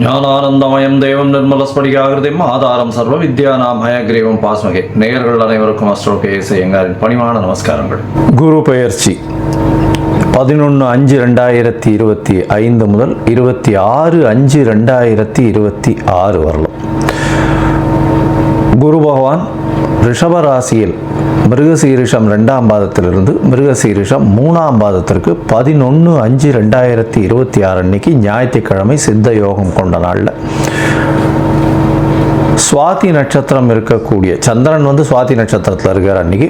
ஞானானந்தமயம் தேவம் நிர்மலஸ்படிகாகிருதிம் ஆதாரம் சர்வ வித்யானாம் ஹயக்ரீவம் பாஸ்மகே. நேயர்கள் அனைவருக்கும் அஸ்ட்ரோ கேஎஸ் ஐயங்காரின் பணிவான நமஸ்காரங்கள். குரு பெயர்ச்சி 11/5/2025 முதல் 26/5/2026 வரலாம். குரு பகவான் ரிஷபராசியில் மிருகசீரிஷம் 2ஆம் பாதத்திலிருந்து மிருகசீரிஷம் 3ஆம் பாதத்திற்கு 11/5/2026 அன்னைக்கு ஞாயிற்றுக்கிழமை சித்த யோகம் கொண்ட நாளில் சுவாதி நட்சத்திரம் இருக்கக்கூடிய சந்திரன் சுவாதி நட்சத்திரத்தில் இருக்கிற அன்னைக்கு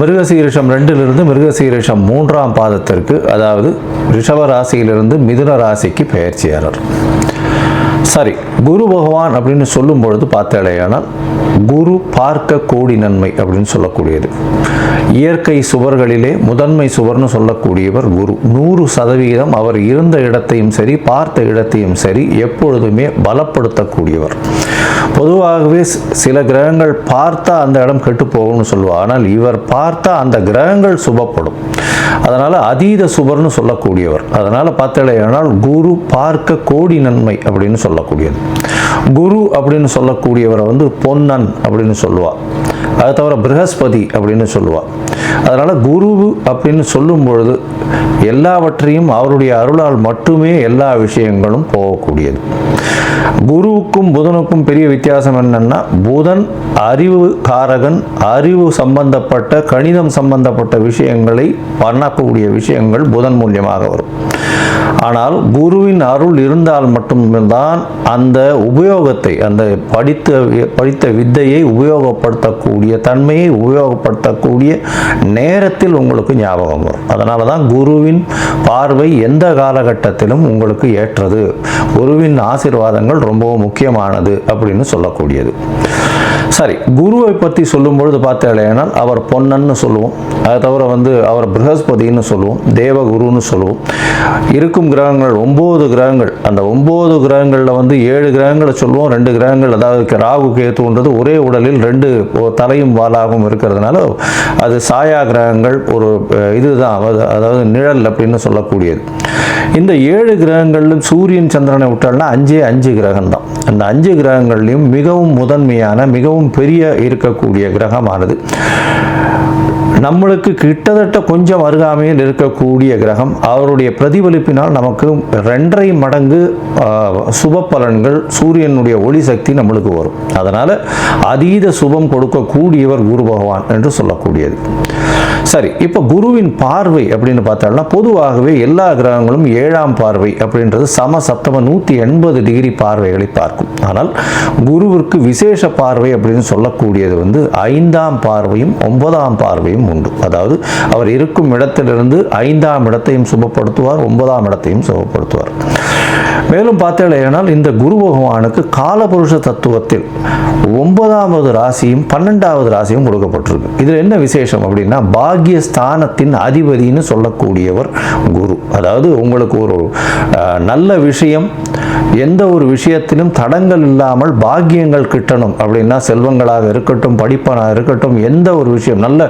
மிருகசீரிஷம் 2லிருந்து மிருகசீரிஷம் 3ஆம் பாதத்திற்கு, அதாவது ரிஷப ராசியிலிருந்து மிதுன ராசிக்கு பெயர்ச்சியாளர். சரி, குரு பகவான் அப்படின்னு சொல்லும் பொழுது பார்த்தாலேயானால் குரு பார்க்க கோடி நன்மை அப்படின்னு சொல்லக்கூடியது. இயற்கை சுவர்களிலே முதன்மை சுவர்னு சொல்லக்கூடியவர் குரு. 100% அவர் இருந்த இடத்தையும் சரி பார்த்த இடத்தையும் சரி எப்பொழுதுமே பலப்படுத்தக்கூடியவர். பொதுவாகவே சில கிரகங்கள் பார்த்தா அந்த இடம் கெட்டு போகும்னு சொல்லுவார். ஆனால் இவர் பார்த்தா அந்த கிரகங்கள் சுபப்படும். அதனால் அதீத சுபர்னு சொல்லக்கூடியவர். அதனால் பார்த்தாலேயானால் குரு பார்க்க கோடி நன்மை அப்படின்னு சொல்லக்கூடியது. குரு அப்படின்னு சொல்லக்கூடியவரை பொன்னன் அப்படின்னு சொல்லுவாள். அதை தவிர ப்ரஹஸ்பதி அப்படின்னு சொல்லுவாள். அதனால் குரு அப்படின்னு சொல்லும் பொழுது எல்லாவற்றையும் அவருடைய அருளால் மட்டுமே எல்லா விஷயங்களும் போகக்கூடியது. குருவுக்கும் புதனுக்கும் பெரிய வித்தியாசம் என்னன்னா, புதன் அறிவு காரகன், அறிவு சம்பந்தப்பட்ட கணிதம் சம்பந்தப்பட்ட விஷயங்களை பண்ணக்கூடிய விஷயங்கள் புதன் மூலியமாக வரும். ஆனால் குருவின் அருள் இருந்தால் மட்டும்தான் அந்த உபயோகத்தை, அந்த படித்த வித்தையை உபயோகப்படுத்தக்கூடிய தன்மையை உபயோகப்படுத்தக்கூடிய நேரத்தில் உங்களுக்கு ஞாபகம் வரும். அதனால தான் குருவின் பார்வை எந்த காலகட்டத்திலும் உங்களுக்கு ஏற்றது. குருவின் ஆசீர்வாதங்கள் ரொம்பவும் முக்கியமானது அப்படின்னு சொல்லக்கூடியது. சரி, குருவை பற்றி சொல்லும் பொழுது பார்த்தாலேனால் அவர் பொன்னன்னு சொல்லுவோம். அதை தவிர அவர் ப்ரஹஸ்பதினு சொல்லுவோம், தேவகுருன்னு சொல்லுவோம். இருக்கும் கிரகங்கள் 9 கிரகங்கள். அந்த 9 கிரகங்களில் 7 கிரகங்களை சொல்லுவோம். 2 கிரகங்கள், அதாவது ராகு கேத்துன்றது ஒரே உடலில் 2 தலையும் வாலாகவும் இருக்கிறதுனால அது சாயா கிரகங்கள். ஒரு இதுதான், அதாவது நிழல் அப்படின்னு சொல்லக்கூடியது. இந்த 7 கிரகங்களிலும் சூரியன் சந்திரனை விட்டால்னா 5 கிரகம் தான். அந்த 5 கிரகங்கள்லையும் மிகவும் முதன்மையான மிகவும் பெரிய இருக்கக்கூடிய கிரகமானது நம்மளுக்கு கிட்டத்தட்ட கொஞ்சம் அருகாமையில் இருக்கக்கூடிய கிரகம். அவருடைய பிரதிபலிப்பினால் நமக்கு 2.5 மடங்கு சுப பலன்கள், சூரியனுடைய ஒளி சக்தி நம்மளுக்கு வரும். அதனால் அதீத சுபம் கொடுக்கக்கூடியவர் குரு பகவான் என்று சொல்லக்கூடியது. சரி, இப்போ குருவின் பார்வை அப்படின்னு பார்த்தாலும் பொதுவாகவே எல்லா கிரகங்களும் 7ஆம் பார்வை அப்படின்றது சமசப்தம 180 டிகிரி பார்வைகளை பார்க்கும். ஆனால் குருவிற்கு விசேஷ பார்வை அப்படின்னு சொல்லக்கூடியது 5ஆம் பார்வையும் 9ஆம் பார்வையும் உண்டு. அதாவது அவர் இருக்கும் இடத்திலிருந்து 5ஆம் இடத்தையும் சுபப்படுத்துவார், 9ஆம் இடத்தையும் சுபப்படுத்துவார். மேலும் பார்த்தேனால் இந்த குரு பகவானுக்கு காலபுருஷ தத்துவத்தில் 9வது ராசியும் 12வது ராசியும் கொடுக்கப்பட்டிருக்கு. இதில் என்ன விசேஷம் அப்படின்னா, பாக்யஸ்தானத்தின் அதிபதினு சொல்லக்கூடியவர் குரு. அதாவது உங்களுக்கு ஒரு நல்ல விஷயம், எந்த ஒரு விஷயத்திலும் தடங்கள் இல்லாமல் பாக்கியங்கள் கிட்டணும் அப்படின்னா, செல்வங்களாக இருக்கட்டும், படிப்பனாக இருக்கட்டும், எந்த ஒரு விஷயம், நல்ல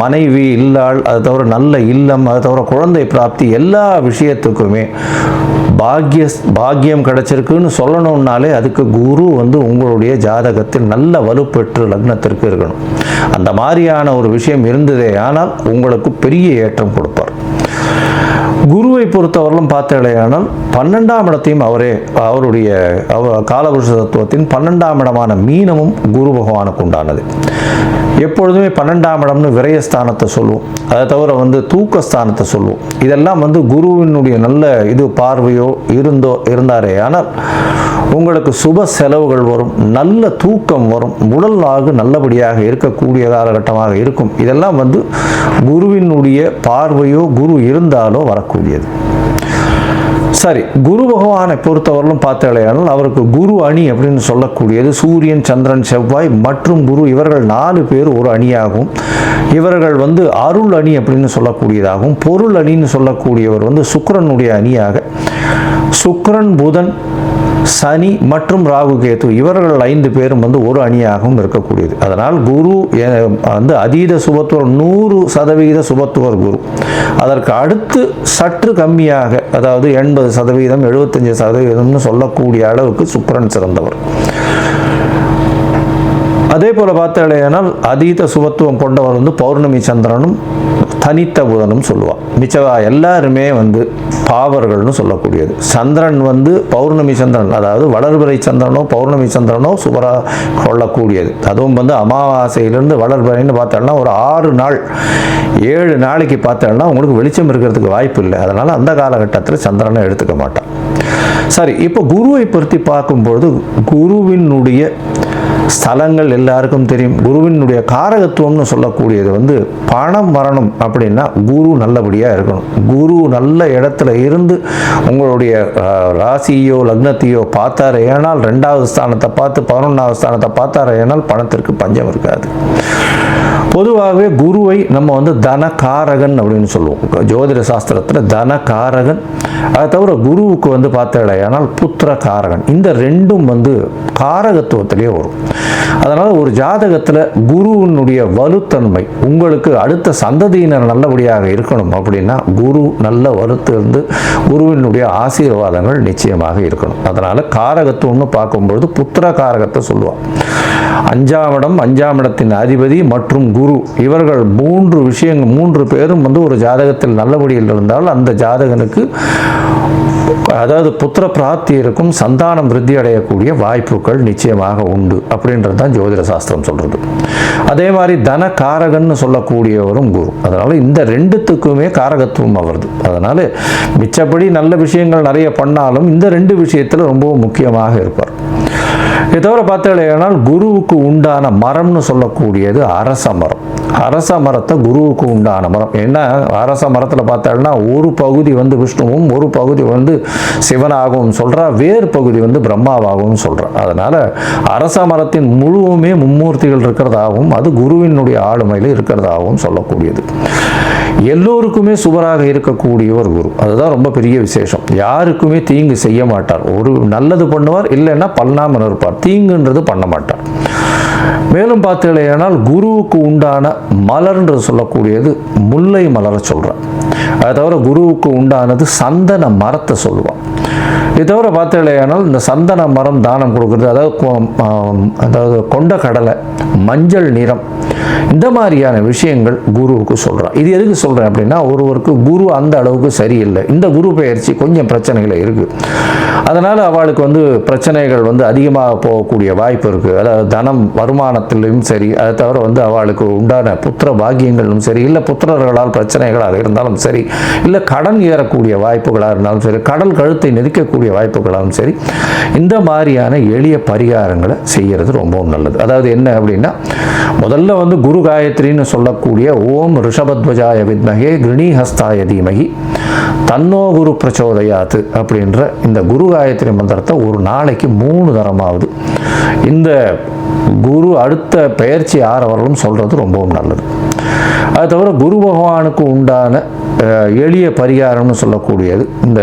மனைவி இல்லாள், அது தவிர நல்ல இல்லம், அது தவிர குழந்தை பிராப்தி, எல்லா விஷயத்துக்குமே பாக்கியம் கிடைச்சிருக்குன்னு சொல்லணும்னாலே அதுக்கு குரு உங்களுடைய ஜாதகத்தில் நல்ல வலுப்பெற்று லக்னத்திற்கு இருக்கணும். அந்த மாதிரியான ஒரு விஷயம் இருந்ததே ஆனால் உங்களுக்கு பெரிய ஏற்றம் கொடுப்பார். குருவை பொறுத்தவரையிலும் பார்த்தேனால் 12ஆம் இடத்தையும் அவருடைய காலபுருஷ தத்துவத்தின் 12ஆம் இடமான மீனமும் குரு பகவானுக்கு உண்டானது. எப்பொழுதுமே 12ஆம் இடம்னு விரயஸ்தானத்தை சொல்லுவோம். அதை தவிர தூக்கஸ்தானத்தை சொல்லுவோம். இதெல்லாம் குருவினுடைய நல்ல இது பார்வையோ இருந்தாரே ஆனால் உங்களுக்கு சுப செலவுகள் வரும், நல்ல தூக்கம் வரும், உடலாக நல்லபடியாக இருக்கக்கூடிய காலகட்டமாக இருக்கும். இதெல்லாம் குருவினுடைய பார்வையோ குரு இருந்தாலோ வரக்கூடியது. சரி, குரு பகவானை பொறுத்தவரையிலும் பார்த்தாலேயானால் அவருக்கு குரு அணி அப்படின்னு சொல்லக்கூடியது சூரியன், சந்திரன், செவ்வாய் மற்றும் குரு, இவர்கள் 4 பேர் ஒரு அணியாகவும், இவர்கள் அருள் அணி அப்படின்னு சொல்லக்கூடியதாகவும், பொருள் அணின்னு சொல்லக்கூடியவர் சுக்கிரனுடைய அணியாக, சுக்கிரன், புதன், சனி மற்றும் ராகு கேது இவர்கள் 5 பேரும் வந்து ஒரு அணியாகவும் இருக்கக்கூடியது. அதனால் குரு வந்து அதீத சுபத்துவர் 100% சுபத்துவர் குரு. அதற்கு அடுத்து சற்று கம்மியாக, அதாவது 80%, 75% சொல்லக்கூடிய அளவுக்கு சுக்கிரன் சிறந்தவர். அதே போல் பார்த்தாலேனால் அதீத சுபத்துவம் கொண்டவர் வந்து பௌர்ணமி சந்திரனும் தனித்த புதனும் சொல்லுவாள். மிச்சவா எல்லாருமே வந்து பாவர்கள்னு சொல்லக்கூடியது. சந்திரன் வந்து பௌர்ணமி சந்திரன், அதாவது வளர்பிறை சந்திரனோ பௌர்ணமி சந்திரனோ சுபராக கொள்ளக்கூடியது. அதுவும் வந்து அமாவாசையிலிருந்து வளர்பிறைன்னு பார்த்தோம்னா ஒரு 6 நாள் 7 நாளைக்கு பார்த்தோம்னா உங்களுக்கு வெளிச்சம் இருக்கிறதுக்கு வாய்ப்பு இல்லை. அதனால் அந்த காலகட்டத்தில் சந்திரனை எடுத்துக்க மாட்டான். சரி, இப்போ குருவை பற்றி பார்க்கும்பொழுது குருவினுடைய ஸ்தலங்கள் எல்லாருக்கும் தெரியும். குருவினுடைய காரகத்துவம்னு சொல்லக்கூடியது வந்து பணம் வரணும் அப்படின்னா குரு நல்லபடியாக இருக்கணும். குரு நல்ல இடத்துல இருந்து உங்களுடைய ராசியோ லக்னத்தையோ பார்த்தாரு ஏனால் 2வது ஸ்தானத்தை பார்த்து 11வது ஸ்தானத்தை பார்த்தாரு ஏனால் பணத்திற்கு பஞ்சம் இருக்காது. பொதுவாகவே குருவை நம்ம வந்து தனகாரகன் அப்படின்னு சொல்லுவோம். ஜோதிட சாஸ்திரத்தில் தனகாரகன். அதை தவிர குருவுக்கு வந்து பார்த்தாலேயானால் புத்திர காரகன். இந்த ரெண்டும் வந்து காரகத்துவத்திலேயே வரும். அதனால் ஒரு ஜாதகத்தில் குருவினுடைய வலுத்தன்மை, உங்களுக்கு அடுத்த சந்ததியினர் நல்லபடியாக இருக்கணும் அப்படின்னா குரு நல்ல வலுத்து இருந்து குருவினுடைய ஆசீர்வாதங்கள் நிச்சயமாக இருக்கணும். அதனால் காரகத்துவம்னு பார்க்கும்பொழுது புத்திர காரகத்தை சொல்லுவாள். 5ஆம் இடம், 5ஆம் இடத்தின் அதிபதி மற்றும் குரு, இவர்கள் 3 பேரும் வந்து ஒரு ஜாதகத்தில் நல்லபடியில் இருந்தால் அந்த ஜாதகனுக்கு அதாவது புத்திர பிராப்தி இருக்கும், சந்தானம் விருத்தி அடையக்கூடிய வாய்ப்புகள் நிச்சயமாக உண்டு அப்படின்றது தான் ஜோதிட சாஸ்திரம் சொல்றது. அதே மாதிரி தன காரகன்னு சொல்லக்கூடியவரும் குரு. அதனால இந்த 2த்துக்குமே காரகத்துவம் வருது. அதனால மிச்சப்படி நல்ல விஷயங்கள் நிறைய பண்ணாலும் இந்த 2 விஷயத்தில் ரொம்பவும் முக்கியமாக இருப்பார். இதை தவிர பார்த்தாலேயானால் குருவுக்கு உண்டான மரம்னு சொல்லக்கூடியது அரச மரம். அரச மரத்தை குருவுக்கு உண்டான மரம். ஏன்னா அரச மரத்தில் பார்த்தாங்கன்னா ஒரு பகுதி வந்து விஷ்ணுவும் ஒரு பகுதி வந்து சிவனாகவும் சொல்கிறா, வேறு பகுதி வந்து பிரம்மாவாகவும் சொல்கிறா. அதனால் அரச மரத்தின் முழுவுமே மும்மூர்த்திகள் இருக்கிறதாகவும் அது குருவினுடைய ஆளுமையில் இருக்கிறதாகவும் சொல்லக்கூடியது. எல்லோருக்குமே சுவராக இருக்கக்கூடியவர் குரு. அதுதான் ரொம்ப பெரிய விசேஷம். யாருக்குமே தீங்கு செய்ய மாட்டார். ஒரு நல்லது பண்ணுவார், இல்லைன்னா பண்ணாமல் இருப்பார். தீங்குன்றது பண்ண மாட்டார். மேலும் பார்த்தீங்களேனால் குருவுக்கு உண்டான மலர்ன்றது சொல்லக்கூடியது முல்லை மலரை சொல்கிறார். அதை தவிர குருவுக்கு உண்டானது சந்தன மரத்தை சொல்லுவான். இதை தவிர பார்த்தீங்களேனால் இந்த சந்தன மரம் தானம் கொடுக்குறது, அதாவது கொண்ட கடலை, மஞ்சள் நிறம், இந்த மாதிரியான விஷயங்கள் குருவுக்கு சொல்கிறான். இது எதுக்கு சொல்கிறேன் அப்படின்னா, ஒருவருக்கு குரு அந்த அளவுக்கு சரியில்லை, இந்த குரு பெயர்ச்சி கொஞ்சம் பிரச்சனைகள் இருக்குது, அதனால் அவளுக்கு வந்து பிரச்சனைகள் வந்து அதிகமாக போகக்கூடிய வாய்ப்பு இருக்குது. அதாவது தனம் வருமானத்திலும் சரி, அதை தவிர வந்து அவளுக்கு உண்டான புத்திர பாக்கியங்களும் சரி, இல்லை புத்திரர்களால் பிரச்சனைகளாக இருந்தாலும் சரி, இல்லை கடன் ஏறக்கூடிய வாய்ப்புகளாக இருந்தாலும் சரி, கடல் கழுத்தை நெருக்கக்கூடிய வாய்ப்புகளாலும் சரி, இந்த மாதிரியான எளிய பரிகாரங்களை செய்கிறது ரொம்பவும் நல்லது. அதாவது என்ன அப்படின்னா, முதல்ல வந்து குரு காயத்ரின்னு சொல்லக்கூடிய ஓம் ரிஷபத்வஜாய வித்மகே கிருணிஹஸ்தாய தீமகி தன்னோ குரு பிரச்சோதயாத்து அப்படின்ற இந்த குரு காயத்ரி மந்திரத்தை ஒரு நாளைக்கு 3 தரமாவது இந்த குரு அடுத்த பெயர்ச்சி ஆறவர்களும் சொல்கிறது ரொம்பவும் நல்லது. அது தவிர குரு பகவானுக்கு உண்டான எளிய பரிகாரம்னு சொல்லக்கூடியது இந்த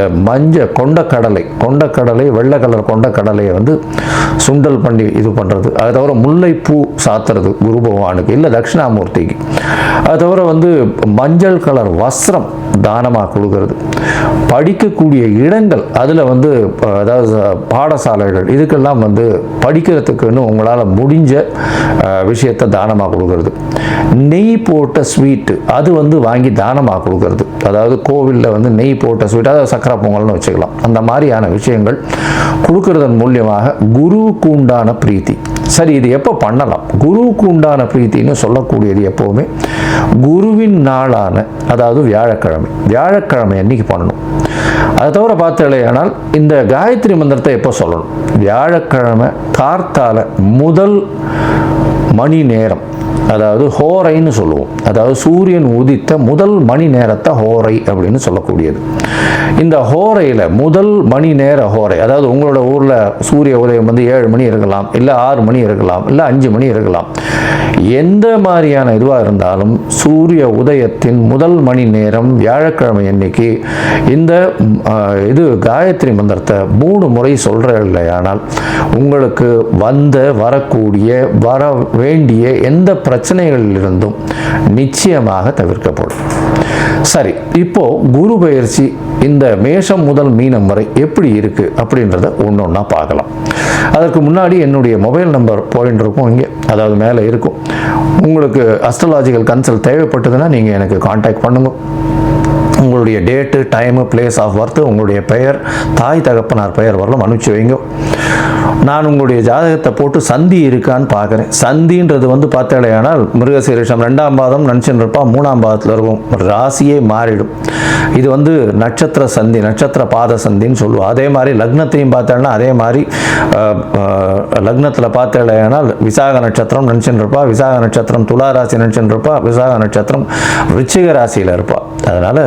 கொண்டக்கடலை வெள்ளை கலர் கொண்டக்கடலையை வந்து சுண்டல் பண்ணி இது பண்ணுறது. அது தவிர முல்லைப்பூ சாத்துறது குரு பகவானுக்கு, இல்லை தட்சிணாமூர்த்திக்கு. அது தவிர வந்து மஞ்சள் கலர் வஸ்திரம் தானமாக கொடுக்கறது. படிக்கக்கூடிய இடங்கள், அதில் வந்து அதாவது பாடசாலைகள், இதுக்கெல்லாம் வந்து படிக்கிறதுக்குன்னு உங்களால் முடிஞ்ச விஷயத்தை தானமாக கொடுக்கறது. நெய் போட்ட ஸ்வீட்டு அது வந்து வாங்கி தானமாக கொடுக்கறது. அதாவது கோவிலில் வந்து நெய் போட்ட ஸ்வீட், அதாவது சக்கரை பொங்கல்னு வச்சுக்கலாம். அந்த மாதிரியான விஷயங்கள் கொடுக்கறதன் மூலியமாக குருவுக்கு உண்டான பிரீத்தி. சரி, இது எப்போ பண்ணலாம்? குருவுக்கு உண்டான பிரீத்தின்னு சொல்லக்கூடியது எப்போவுமே குருவின் நாளான, அதாவது வியாழக்கிழமை அன்னைக்கு பண்ணணும். அதை தவிர பார்த்தேனால் இந்த காயத்ரி மந்திரத்தை எப்போ சொல்லணும்? வியாழக்கிழமை கார்த்தால முதல் மணி நேரம், அதாவது ஹோரைன்னு சொல்லுவோம். அதாவது சூரியன் உதித்த முதல் மணி நேரத்தை ஹோரை அப்படின்னு சொல்லக்கூடியது. இந்த ஹோரையில் முதல் மணி நேர ஹோரை, அதாவது உங்களோட ஊரில் சூரிய உதயம் வந்து 7 மணி இருக்கலாம், இல்லை 6 மணி இருக்கலாம், இல்லை 5 மணி இருக்கலாம். எந்த மாதிரியான இதுவாக இருந்தாலும் சூரிய உதயத்தின் முதல் மணி நேரம் வியாழக்கிழமை அன்னைக்கு இந்த இது காயத்ரி மந்திரத்தை 3 முறை சொல்கிற இல்லையானால் உங்களுக்கு வரக்கூடிய வர வேண்டிய எந்த பிரச்சனைகளிலிருந்தும் நிச்சயமாக தவிர்க்கப்படும். சரி, இப்போ குரு பயிற்சி இந்த மேஷம் முதல் மீனம் வரை எப்படி இருக்கு அப்படின்றத ஒன்றா பார்க்கலாம். அதற்கு முன்னாடி என்னுடைய மொபைல் நம்பர் போயின்னு இருக்கும் இங்கே, அதாவது மேலே இருக்கும். உங்களுக்கு அஸ்ட்ராலாஜிக்கல் கன்சல்ட் தேவைப்பட்டதுன்னா நீங்கள் எனக்கு காண்டாக்ட் பண்ணுங்க. உங்களுடைய date, time, place of birth, உங்களுடைய பெயர், தாய் தகப்பனார் பெயர் வரலாம் அனுப்பிச்சு வைங்க. நான் உங்களுடைய ஜாதகத்தை போட்டு சந்தி இருக்கான்னு பார்க்குறேன். சந்தின்றது வந்து பார்த்தாலேயானால் மிருகசீரிஷம் 2ஆம் பாதம் நினச்சின்னு இருப்பா, 3ஆம் பாதத்தில் இருக்கும், ராசியே மாறிடும். இது வந்து நட்சத்திர சந்தி, நட்சத்திர பாத சந்தின்னு சொல்லுவோம். அதே மாதிரி லக்னத்தையும் பார்த்தேன்னா அதே மாதிரி லக்னத்தில் பார்த்தேனால் விசாக நட்சத்திரம் நினச்சின்னு இருப்பா, விசாக நட்சத்திரம் துலா ராசி நினச்சின்னு இருப்பா, விசாக நட்சத்திரம் விருச்சிக ராசியில் இருப்பா. அதனால்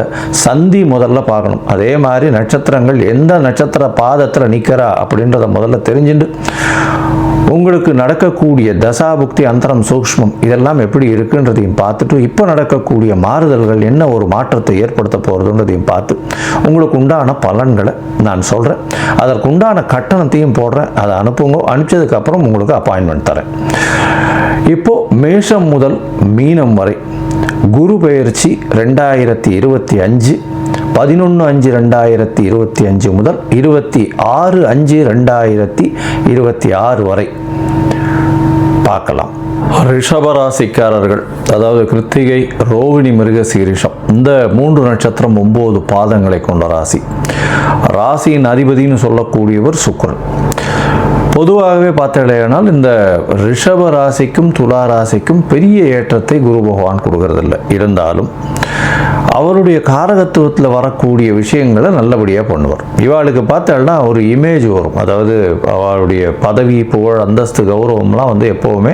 சந்தி முதல்ல பார்க்கணும். அதே மாதிரி நட்சத்திரங்கள் எந்த நட்சத்திர பாதத்தில் நிற்கிறா அப்படின்றத முதல்ல தெரிஞ்சுட்டு உங்களுக்கு நடக்கக்கூடிய தசாபுக்தி, அந்தரம், சூக்ஷ்மம் இதெல்லாம் எப்படி இருக்குன்றதையும் பார்த்துட்டு இப்போ நடக்கக்கூடிய மாறுதல்கள் என்ன ஒரு மாற்றத்தை ஏற்படுத்த போகிறதுன்றதையும் பார்த்து உங்களுக்கு உண்டான பலன்களை நான் சொல்கிறேன். அதற்கு உண்டான கட்டணத்தையும் போடுறேன். அதை அனுப்புங்க. அனுப்பிச்சதுக்கப்புறம் உங்களுக்கு அப்பாயின்மெண்ட் தரேன். இப்போது மேஷம் முதல் மீனம் வரை குரு பெயர்ச்சி 2025 11/5/2025 முதல் 26/5/2026 வரை பார்க்கலாம். ரிஷபராசிக்காரர்கள், அதாவது கிருத்திகை, ரோகிணி, மிருகசீரிஷம் இந்த 3 நட்சத்திரம் 9 பாதங்களை கொண்ட ராசி. ராசியின் அதிபதினு சொல்லக்கூடியவர் சுக்கிரன். பொதுவாகவே பார்த்தாலேனால் இந்த ரிஷப ராசிக்கும் துலா ராசிக்கும் பெரிய ஏற்றத்தை குரு பகவான் கொடுக்கறதில்லை. இருந்தாலும் அவருடைய காரகத்துவத்தில் வரக்கூடிய விஷயங்களை நல்லபடியாக பண்ணுவார். இவாளுக்கு பார்த்தால்னா ஒரு இமேஜ் வரும். அதாவது அவருடைய பதவி, புகழ், அந்தஸ்து, கௌரவம்லாம் வந்து எப்போவுமே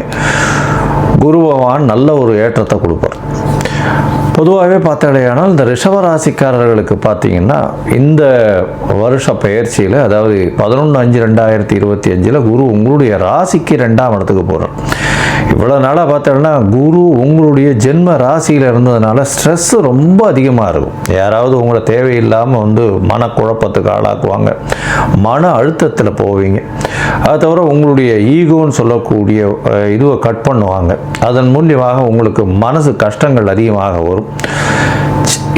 குரு பகவான் நல்ல ஒரு ஏற்றத்தை கொடுப்பார். பொதுவாகவே பார்த்தாலேயானால் இந்த ரிஷபராசிக்காரர்களுக்கு பார்த்தீங்கன்னா இந்த வருஷ பெயர்ச்சியில், அதாவது 11/5/2025 குரு உங்களுடைய ராசிக்கு 2ஆம் இடத்துக்கு போகிறார். இவ்வளோ நாளாக பார்த்தோம்னா குரு உங்களுடைய ஜென்ம ராசியில் இருந்ததுனால ஸ்ட்ரெஸ் ரொம்ப அதிகமாக இருக்கும். யாராவது உங்களை தேவையில்லாமல் வந்து மனக்குழப்பத்துக்கு ஆளாக்குவாங்க, மன அழுத்தத்தில் போவீங்க. அது தவிர உங்களுடைய ஈகோன்னு சொல்லக்கூடிய இதுவை கட் பண்ணுவாங்க. அதன் மூலியமாக உங்களுக்கு மனசு கஷ்டங்கள் அதிகமாக வரும்.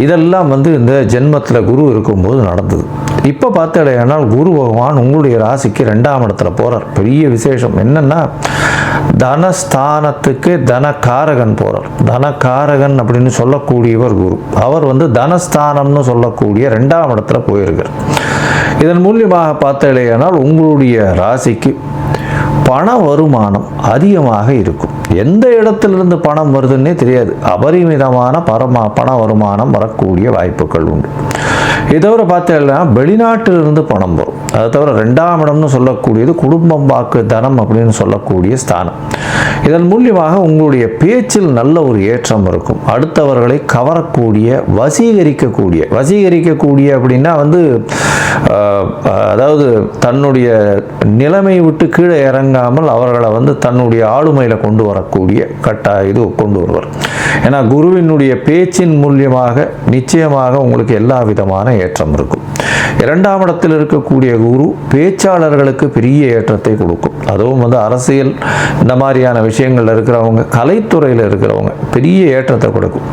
இதெல்லாம் வந்து இந்த ஜென்மத்தில் குரு இருக்கும்போது நடந்தது. இப்போ பார்த்தாலேயானால் குரு பகவான் உங்களுடைய ராசிக்கு 2ஆம் இடத்துல போகிறார். பெரிய விசேஷம் என்னென்னா தனஸ்தானத்துக்கு தனகாரகன் போகிறார். தனகாரகன் அப்படின்னு சொல்லக்கூடியவர் குரு. அவர் வந்து தனஸ்தானம்னு சொல்லக்கூடிய 2ஆம் இடத்துல போயிருக்கார். இதன் மூலியமாக பார்த்தாலேயானால் உங்களுடைய ராசிக்கு பண வருமானம் அதிகமாக இருக்கும். எந்த இடத்திலிருந்து பணம் வருதுன்னே தெரியாது. அபரிமிதமான பண வருமானம் வரக்கூடிய வாய்ப்புகள் உண்டு. இதை தவிர பார்த்தீங்கன்னா வெளிநாட்டிலிருந்து பணம் வரும். அதை தவிர 2ஆம் இடம்னு சொல்லக்கூடியது குடும்பம், வாக்கு, தனம் அப்படின்னு சொல்லக்கூடிய ஸ்தானம். இதன் மூலியமாக உங்களுடைய பேச்சில் நல்ல ஒரு ஏற்றம் இருக்கும். அடுத்தவர்களை கவரக்கூடிய, வசீகரிக்கக்கூடிய அப்படின்னா வந்து அதாவது தன்னுடைய நிலைமை விட்டு கீழே இறங்காமல் அவர்களை வந்து தன்னுடைய ஆளுமையில் கொண்டு வரக்கூடிய இது கொண்டு வருவார். ஏன்னா குருவினுடைய பேச்சின் மூலியமாக நிச்சயமாக உங்களுக்கு எல்லா விதமான ஏற்றம் இருக்கும். 2ஆம் இடத்தில் இருக்கக்கூடிய குரு பேச்சாளர்களுக்கு பெரிய ஏற்றத்தை கொடுக்கும். அதுவும் வந்து அரசியல் இந்த மாதிரியான விஷயங்கள் இருக்கிறவங்க, கலைத்துறையில் இருக்கிறவங்க பெரிய ஏற்றத்தை கொடுக்கும்.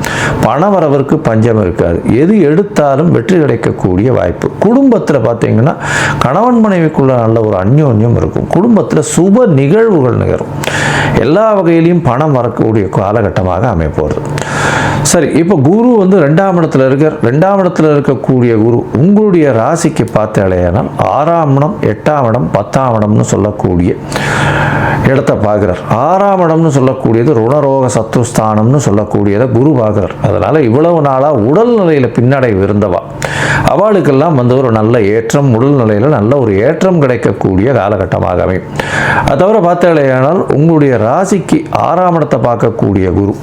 பணவரவிற்கு பஞ்சம் இருக்காது. எது எடுத்தாலும் வெற்றி கிடைக்கக்கூடிய வாய்ப்பு. குடும்பத்தில் பார்த்தீங்கன்னா கணவன் மனைவிக்குள்ள நல்ல ஒரு அந்யோன்யம் இருக்கும். குடும்பத்தில் சுப நிகழ்வுகள் நிகழும். எல்லா வகையிலையும் பணம் வரக்கூடிய காலகட்டமாக அமைப்போகிறது. சரி, இப்போ குரு வந்து 2ஆம் இடத்துல இருக்கார். 2ஆம் இடத்துல இருக்கக்கூடிய குரு உங்களுடைய ராசிக்கு பார்த்தாலேனால் 6ஆம் இடம், 8ஆம் இடம், 10ஆம் இடம்னு சொல்லக்கூடிய இடத்தை பார்க்குறார். 6ஆம் இடம்னு சொல்லக்கூடியது ருணரோக சத்ருஸ்தானம்னு சொல்லக்கூடியதை குரு பார்க்குறார். அதனால் இவ்வளவு நாளாக உடல்நிலையில் பின்னடைவு இருந்தவா அவளுக்கெல்லாம் வந்து ஒரு நல்ல ஏற்றம், உடல்நிலையில் நல்ல ஒரு ஏற்றம் கிடைக்கக்கூடிய காலகட்டமாக அமையும். அது தவிர பார்த்தாலேயானால் உங்களுடைய ராசிக்கு 6ஆம் இடத்தை பார்க்கக்கூடிய குரு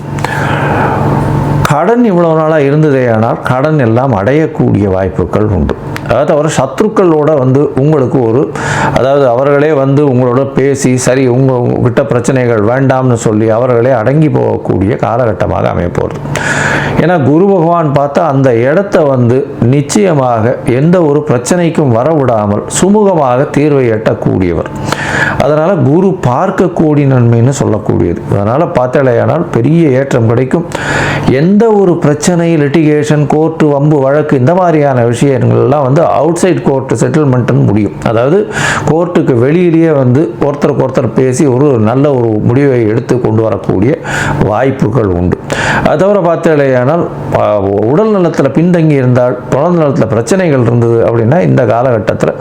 கடன் இவ்வளவு நாளாக இருந்ததே ஆனால் கடன் எல்லாம் அடையக்கூடிய வாய்ப்புகள் உண்டு. அதாவது அவர் சத்ருக்களோட வந்து உங்களுக்கு அதாவது அவர்களே வந்து உங்களோட பேசி சரி உங்ககிட்ட பிரச்சனைகள் வேண்டாம்னு சொல்லி அவர்களே அடங்கி போகக்கூடிய காலகட்டமாக அமையப்போகிறது. ஏன்னா குரு பகவான் பார்த்தா அந்த இடத்த வந்து நிச்சயமாக எந்த ஒரு பிரச்சனைக்கும் வரவிடாமல் சுமூகமாக தீர்வை எட்டக்கூடியவர். அதனால் குரு பார்க்கக்கூடிய நன்மைன்னு சொல்லக்கூடியது. அதனால் பார்த்தாலேயானால் பெரிய ஏற்றம் கிடைக்கும். எந்த ஒரு பிரச்சனை, லிட்டிகேஷன், கோர்ட்டு, வம்பு, வழக்கு இந்த மாதிரியான விஷயங்கள்லாம் வந்து அவுட் சைட் கோர்ட்டு செட்டில்மெண்ட்டுன்னு முடியும். அதாவது கோர்ட்டுக்கு வெளியிலேயே வந்து ஒருத்தருக்கு ஒருத்தர் பேசி ஒரு நல்ல ஒரு முடிவை எடுத்து கொண்டு வரக்கூடிய வாய்ப்புகள் உண்டு. அது தவிர பார்த்தாலேயானால் உடல் நலத்தில் பின்தங்கி இருந்தால், உடல் நலத்தில் பிரச்சனைகள் இருந்தது அப்படின்னா இந்த காலகட்டத்தில்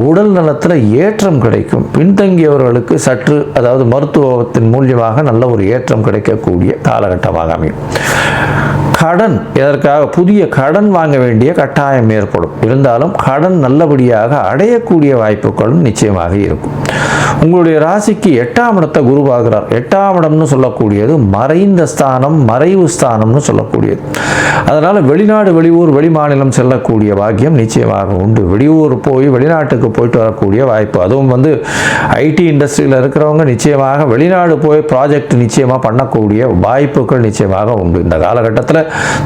உடல் நலத்தில் ஏற்றம் கிடைக்கும். பின்தங்கியவர்களுக்கு சற்று அதாவது மருத்துவத்தின் மூலியமாக நல்ல ஒரு ஏற்றம் கிடைக்கக்கூடிய காலகட்டமாக அமையும். கடன், எதற்காக புதிய கடன் வாங்க வேண்டிய கட்டாயம் ஏற்படும். இருந்தாலும் கடன் நல்லபடியாக அடையக்கூடிய வாய்ப்புகளும் நிச்சயமாக இருக்கும். உங்களுடைய ராசிக்கு 8ஆம் இடத்தை குரு பார்க்கிறார். 8ஆம் இடம்னு சொல்லக்கூடியது மறைந்த ஸ்தானம், மறைவு ஸ்தானம்னு சொல்லக்கூடியது. அதனால் வெளிநாடு, வெளியூர், வெளிமாநிலம் செல்லக்கூடிய பாக்கியம் நிச்சயமாக உண்டு. வெளியூர் போய் வெளிநாட்டுக்கு போயிட்டு வரக்கூடிய வாய்ப்பு, அதுவும் வந்து ஐடி இண்டஸ்ட்ரியில் இருக்கிறவங்க நிச்சயமாக வெளிநாடு போய் ப்ராஜெக்ட் நிச்சயமாக பண்ணக்கூடிய வாய்ப்புகள் நிச்சயமாக உண்டு. இந்த காலகட்டத்தில்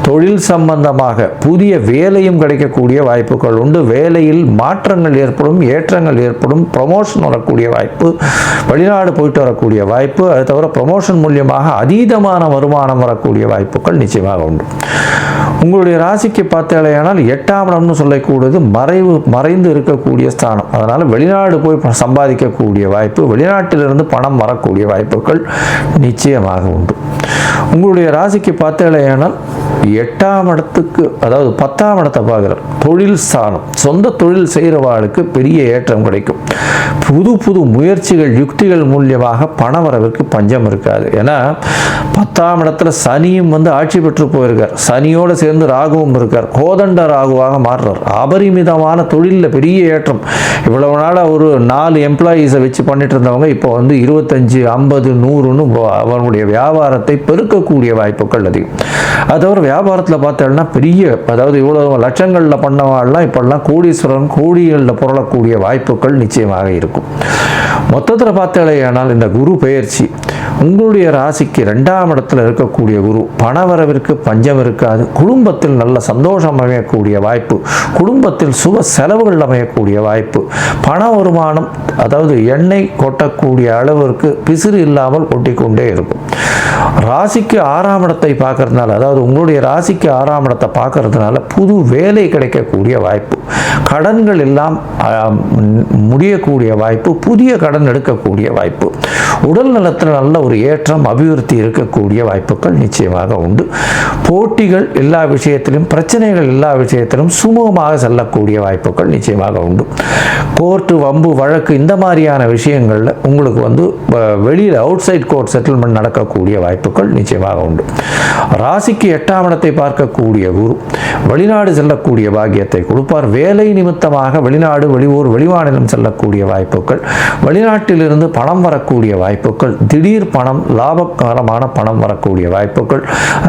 தொழில் சம்பந்தமாக புதிய வேலையும் கிடைக்கக்கூடிய வாய்ப்புகள் உண்டு. வேலையில் மாற்றங்கள் ஏற்படும், ஏற்றங்கள் ஏற்படும், ப்ரமோஷன் வரக்கூடிய வாய்ப்பு, வெளிநாடு போயிட்டு வரக்கூடிய வாய்ப்பு. அது தவிர ப்ரமோஷன் மூலியமாக அதீதமான வருமானம் வரக்கூடிய வாய்ப்புகள் நிச்சயமாக உண்டு. உங்களுடைய ராசிக்கு பார்த்தாலேயானால் 8ஆம் இடம்னு சொல்லக்கூடியது மறைந்து இருக்கக்கூடிய ஸ்தானம். அதனால் வெளிநாடு போய் சம்பாதிக்கக்கூடிய வாய்ப்பு, வெளிநாட்டிலிருந்து பணம் வரக்கூடிய வாய்ப்புகள் நிச்சயமாக உண்டு. உங்களுடைய ராசிக்கு பார்த்தாலேயானால் 8ஆம் இடத்துக்கு அதாவது 10ஆம் இடத்தை பார்க்குறார். தொழில் ஸ்தானம், சொந்த தொழில் செய்கிறவாளுக்கு பெரிய ஏற்றம் கிடைக்கும். புது புது முயற்சிகள், யுக்திகள் மூலியமாக பண வரவிற்கு பஞ்சம் இருக்காது. ஏன்னா 10ஆம் இடத்துல சனியும் வந்து ஆட்சி பெற்று போயிருக்கார். சனியோடு சேர்ந்து ராகுவும் இருக்கார். கோதண்ட ராகுவாக மாறுறார். அபரிமிதமான தொழிலில் பெரிய ஏற்றம். இவ்வளவு நாளாக ஒரு 4 எம்ப்ளாயீஸை வச்சு பண்ணிட்டு இருந்தவங்க இப்போ வந்து 25, 50, 100ன்னு அவர்களுடைய வியாபாரத்தை பெருக்கக்கூடிய வாய்ப்புகள் அதிகம். அது தவிர வியாபாரத்தில் பார்த்தோம்னா பெரிய அதாவது இவ்வளோ லட்சங்களில் பண்ணவாள்லாம் இப்போல்லாம் கோடீஸ்வரன், கோடிகளில் புரளக்கூடிய வாய்ப்புகள் நிச்சயமாக இருக்கும். மொத்தத்தில் பார்த்தாலேயானால் இந்த குரு பெயர்ச்சி உங்களுடைய ராசிக்கு 2ஆம் இடத்துல இருக்கக்கூடிய குரு பணவரவிற்கு பஞ்சம் இருக்காது. குடும்பத்தில் நல்ல சந்தோஷம் அமையக்கூடிய வாய்ப்பு, குடும்பத்தில் சுப செலவுகள் அமையக்கூடிய வாய்ப்பு, பண வருமானம் அதாவது எண்ணெய் கொட்டக்கூடிய அளவிற்கு பிசிறு இல்லாமல் கொட்டிக்கொண்டே இருக்கும். ராசிக்கு 6ஆம் இடத்தை பார்க்கறதுனால, அதாவது உங்களுடைய ராசிக்கு 6ஆம் இடத்தை பார்க்கறதுனால புது வேலை கிடைக்கக்கூடிய வாய்ப்பு, கடன்கள் எல்லாம் முடியக்கூடிய வாய்ப்பு, புதிய கடன் எடுக்கக்கூடிய வாய்ப்பு, உடல் நலத்தில் நல்ல ஒரு ஏற்றம், அபிவிருத்தி இருக்கக்கூடிய வாய்ப்புகள் நிச்சயமாக உண்டு. போட்டிகள் எல்லா விஷயத்திலும், பிரச்சனைகள் எல்லா விஷயத்திலும் சுமூகமாக செல்லக்கூடிய வாய்ப்புகள் நிச்சயமாக உண்டு. கோர்ட்டு, வம்பு, வழக்கு இந்த மாதிரியான விஷயங்களில் உங்களுக்கு வந்து வெளியில் அவுட் சைட் கோர்ட் செட்டில்மெண்ட் நடக்கக்கூடிய வாய்ப்புகள் நிச்சயமாக உண்டு. ராசிக்கு 8ஆம் இடத்தை பார்க்கக்கூடிய குரு வெளிநாடு செல்லக்கூடிய பாக்கியத்தை கொடுப்பார். வேலை நிமித்தமாக வெளிநாடு, வெளியூர், வெளிமாநிலம் செல்லக்கூடிய வாய்ப்புகள், வெளிநாட்டிலிருந்து பணம் வரக்கூடிய வாய்ப்புகள், திடீர் பணம், லாபகரமான பணம் வரக்கூடிய வாய்ப்புகள்,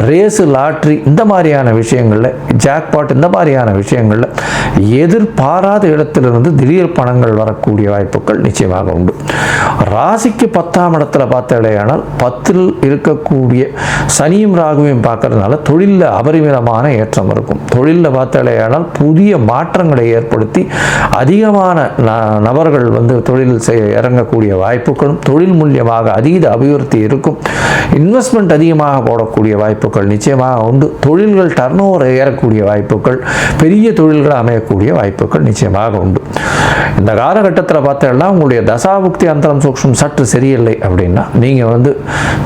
ரேஸு, லாட்ரி இந்த மாதிரியான விஷயங்களில், ஜாக்பாட் இந்த மாதிரியான விஷயங்களில் எதிர்பாராத இடத்திலிருந்து திடீர் பணங்கள் வரக்கூடிய வாய்ப்புகள் நிச்சயமாக உண்டு. ராசிக்கு 10ஆம் இடத்துல பார்த்தாலேயானால் 10ல் இருக்கக்கூடிய சனியும் ராகுவையும் பார்க்கறதுனால தொழிலில் அபரிமிதமான ஏற்றம் இருக்கும். தொழிலில் பார்த்தாலேயானால் புதிய மாற்றங்களை ஏற்படுத்தி அதிகமான நபர்கள் வந்து தொழில் இறங்கக்கூடிய வாய்ப்புகளும், தொழில் மூலியமாக அதீத அபிவிருத்தி இருக்கும். இன்வெஸ்ட்மெண்ட் அதிகமாக போடக்கூடிய வாய்ப்புகள் நிச்சயமாக உண்டு. தொழில்கள் டர்ன் ஓவர் ஏறக்கூடிய வாய்ப்புகள், பெரிய தொழில்கள் அமையக்கூடிய வாய்ப்புகள் நிச்சயமாக உண்டு. இந்த காலகட்டத்தில் பார்த்தீங்கன்னா உங்களுடைய தசாபுக்தி அந்தரம் சூக்ஷ்மம் சற்று சரியில்லை அப்படின்னா நீங்கள் வந்து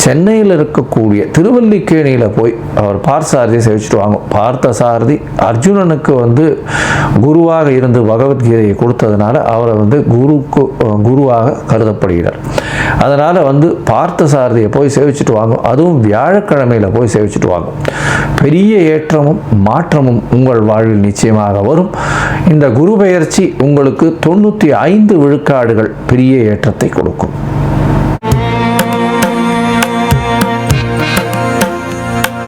சென்னையில் இருக்க இருக்கக்கூடிய திருவல்லிக்கேணியில் போய் அவர் பார்த்தசாரதியை சேவிச்சுட்டு வாங்க. பார்த்தசாரதி அர்ஜுனனுக்கு குருவாக இருந்து பகவத்கீதையை கொடுத்ததுனால அவரை குருவாக கருதப்படுகிறார். அதனால் பார்த்தசாரதியை போய் சேவிச்சுட்டு வாங்க. அதுவும் வியாழக்கிழமையில் போய் சேவிச்சுட்டு வாங்க. பெரிய ஏற்றமும் மாற்றமும் உங்கள் வாழ்வில் நிச்சயமாக வரும். இந்த குரு பெயர்ச்சி உங்களுக்கு 95 விழுக்காடுகள் பெரிய ஏற்றத்தை கொடுக்கும்.